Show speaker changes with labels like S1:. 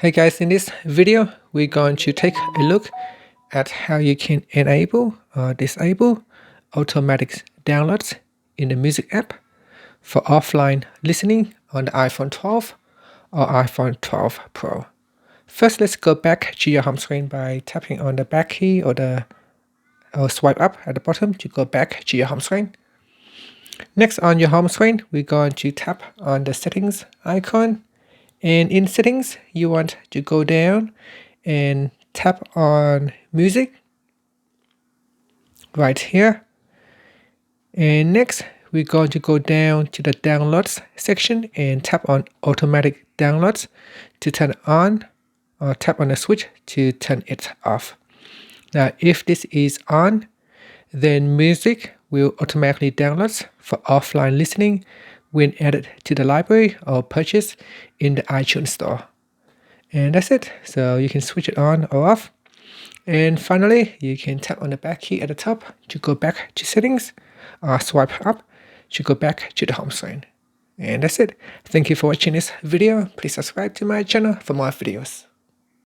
S1: Hey guys, in this video, we're going to take a look at how you can enable or disable automatic downloads in the music app for offline listening on the iPhone 12 or iPhone 12 Pro. First, let's go back to your home screen by tapping on the back key or swipe up at the bottom to go back to your home screen. Next, on your home screen, we're going to tap on the settings icon. And in settings, you want to go down and tap on music right here. And next, we're going to go down to the downloads section and tap on automatic downloads to turn it on, or tap on the switch to turn it off. Now, if this is on, then music will automatically download for offline listening when added to the library or purchased in the iTunes store. And that's it. So you can switch it on or off. And finally, you can tap on the back key at the top to go back to settings, or swipe up to go back to the home screen. And that's it. Thank you for watching this video. Please subscribe to my channel for more videos.